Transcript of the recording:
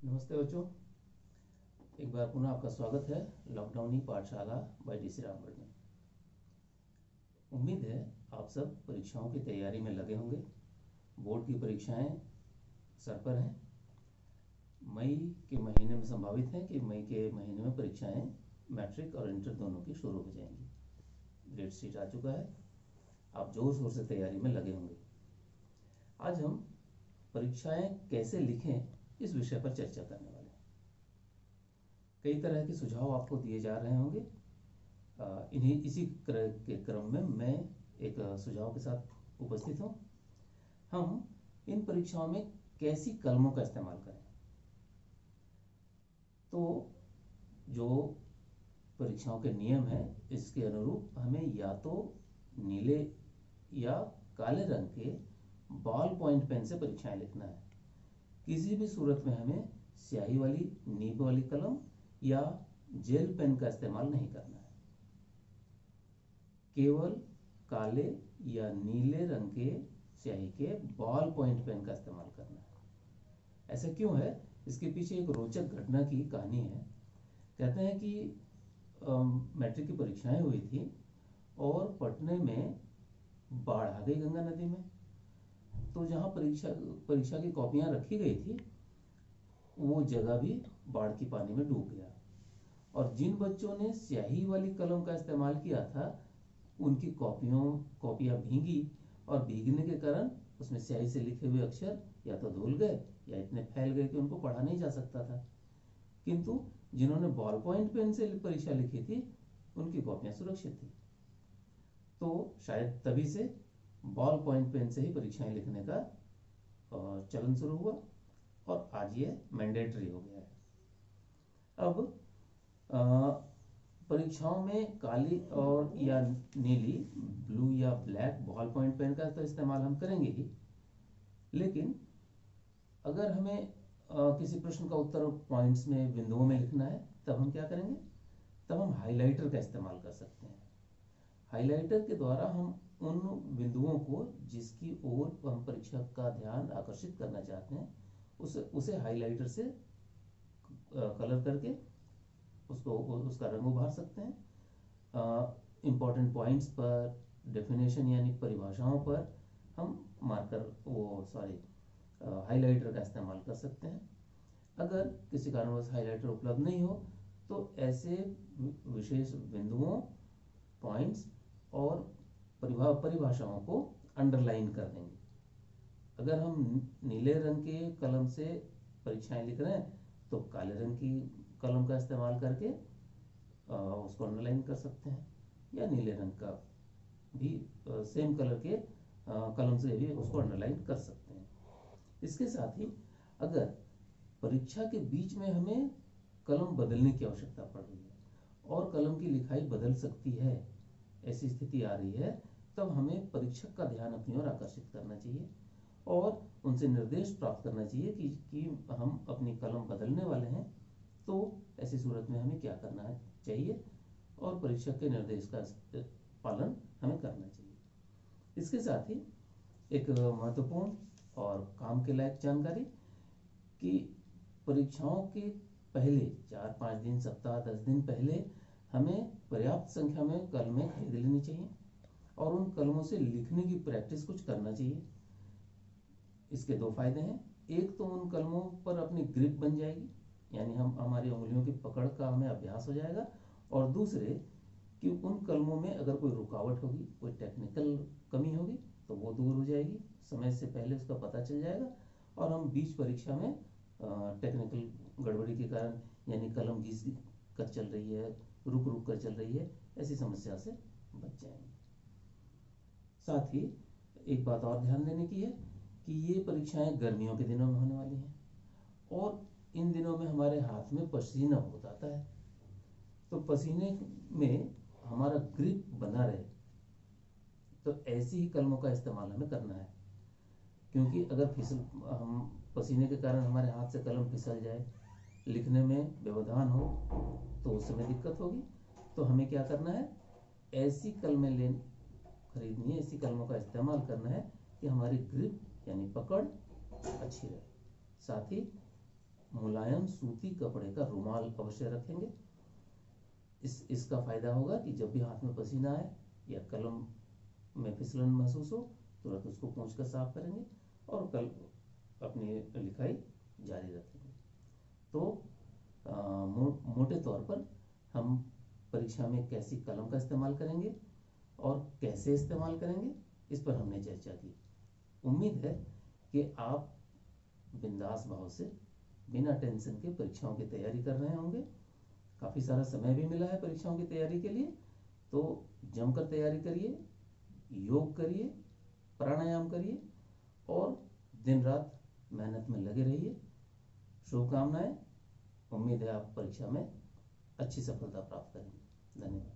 नमस्ते बच्चों, एक बार पुनः आपका स्वागत है लॉकडाउन पाठशाला बाय डी सी रामगढ़ में। उम्मीद है आप सब परीक्षाओं की तैयारी में लगे होंगे। बोर्ड की परीक्षाएं सर पर हैं। मई के महीने में संभावित है कि मई के महीने में परीक्षाएं मैट्रिक और इंटर दोनों की शुरू हो जाएंगी। डेट शीट आ चुका है, आप जोर शोर से तैयारी में लगे होंगे। आज हम परीक्षाएं कैसे लिखें इस विषय पर चर्चा करने वाले हैं। कई तरह के सुझाव आपको दिए जा रहे होंगे। इसी के क्रम में मैं एक सुझाव के साथ उपस्थित हूं। हम इन परीक्षाओं में कैसी कलमों का इस्तेमाल करें। तो जो परीक्षाओं के नियम हैं इसके अनुरूप हमें या तो नीले या काले रंग के बॉल पॉइंट पेन से परीक्षाएं लिखना है। किसी भी सूरत में हमें स्याही वाली नीब वाली कलम या जेल पेन का इस्तेमाल नहीं करना है। केवल काले या नीले रंग के स्याही के बॉल पॉइंट पेन का इस्तेमाल करना है। ऐसा क्यों है? इसके पीछे एक रोचक घटना की कहानी है। कहते हैं कि मैट्रिक की परीक्षाएं हुई थी और पटने में बाढ़ आ गई गंगा नदी में। तो जहां परीक्षा की कॉपियां रखी गई थी वो जगह भी बाढ़ की पानी में डूब गया। और जिन बच्चों ने स्याही वाली कलम का इस्तेमाल किया था उनकी कॉपियां भीगी और भीगने के कारण उसमें स्याही से लिखे हुए अक्षर या तो धुल गए या इतने फैल गए कि उनको पढ़ा नहीं जा सकता था। किंतु जिन्होंने बॉल पॉइंट पेन से परीक्षा लिखी थी उनकी कॉपियां सुरक्षित थी। तो शायद तभी से बॉल पॉइंट पेन से ही परीक्षाएं लिखने का चलन शुरू हुआ और आज ये मैंडेटरी हो गया है। अब परीक्षाओं में काली और या नीली, ब्लू या ब्लैक बॉल पॉइंट पेन का तो इस्तेमाल हम करेंगे ही, लेकिन अगर हमें किसी प्रश्न का उत्तर पॉइंट्स में, बिंदुओं में लिखना है तब हम क्या करेंगे? तब हम हाइलाइटर का इस्तेमाल कर सकते हैं। हाइलाइटर के द्वारा हम उन बिंदुओं को जिसकी ओर हम परीक्षा का ध्यान आकर्षित करना चाहते हैं उसे हाइलाइटर से कलर करके उसका रंग उभार सकते हैं। इंपॉर्टेंट पॉइंट्स पर, डेफिनेशन यानी परिभाषाओं पर हम हाइलाइटर का इस्तेमाल कर सकते हैं। अगर किसी कारणवश हाइलाइटर उपलब्ध नहीं हो तो ऐसे विशेष बिंदुओं, पॉइंट्स और परिभाषाओं को अंडरलाइन कर देंगे। अगर हम नीले रंग के कलम से परीक्षाएं लिख रहे हैं तो काले रंग की कलम का इस्तेमाल करके उसको अंडरलाइन कर सकते हैं, या नीले रंग का भी सेम कलर के कलम से भी उसको अंडरलाइन कर सकते हैं। इसके साथ ही अगर परीक्षा के बीच में हमें कलम बदलने की आवश्यकता पड़ रही है और कलम की लिखाई बदल सकती है, ऐसी स्थिति आ रही है, तब हमें परीक्षक का ध्यान अपनी ओर आकर्षित करना चाहिए और उनसे निर्देश प्राप्त करना चाहिए कि हम अपनी कलम बदलने वाले हैं। तो ऐसी सूरत में हमें क्या करना चाहिए और परीक्षक के निर्देश का पालन हमें करना चाहिए। इसके साथ ही एक महत्वपूर्ण और काम के लायक जानकारी कि परीक्षाओं के पहले 4-5 दिन, सप्ताह, 10 दिन पहले हमें पर्याप्त संख्या में कलमें खरीद लेनी चाहिए और उन कलमों से लिखने की प्रैक्टिस कुछ करना चाहिए। इसके दो फायदे हैं। एक तो उन कलमों पर अपनी ग्रिप बन जाएगी, यानी हमारी उंगलियों की पकड़ का हमें अभ्यास हो जाएगा, और दूसरे कि उन कलमों में अगर कोई रुकावट होगी, कोई टेक्निकल कमी होगी तो वो दूर हो जाएगी, समय से पहले उसका पता चल जाएगा और हम बीच परीक्षा में टेक्निकल गड़बड़ी के कारण, यानी कलम घिस कर चल रही है, रुक रुक कर चल रही है, ऐसी समस्या से बच जाएंगे। साथ ही एक बात और ध्यान देने की है कि ये परीक्षाएं गर्मियों के दिनों में होने वाली हैं और इन दिनों में हमारे हाथ में पसीना बहुत आता है। तो पसीने में हमारा ग्रिप बना रहे तो ऐसी ही कलमों का इस्तेमाल हमें करना है, क्योंकि अगर हम पसीने के कारण हमारे हाथ से कलम फिसल जाए, लिखने में व्यवधान हो तो उस समय दिक्कत होगी। तो हमें क्या करना है? ऐसी कलमें खरीदनी है, ऐसी कलमों का इस्तेमाल करना है कि हमारी ग्रिप यानी पकड़ अच्छी रहे। साथ ही मुलायम सूती कपड़े का रुमाल अवश्य रखेंगे। इसका फायदा होगा कि जब भी हाथ में पसीना आए या कलम में फिसलन महसूस हो, तुरंत उसको पोंछ कर साफ करेंगे और कल अपनी लिखाई जारी रखेंगे। तो मोटे तौर पर हम परीक्षा में कैसी कलम का इस्तेमाल करेंगे और कैसे इस्तेमाल करेंगे, इस पर हमने चर्चा की। उम्मीद है कि आप बिंदास भाव से बिना टेंशन के परीक्षाओं की तैयारी कर रहे होंगे। काफ़ी सारा समय भी मिला है परीक्षाओं की तैयारी के लिए, तो जमकर तैयारी करिए, योग करिए, प्राणायाम करिए और दिन रात मेहनत में लगे रहिए। शुभकामनाएं। उम्मीद है आप परीक्षा में अच्छी सफलता प्राप्त करेंगे। धन्यवाद।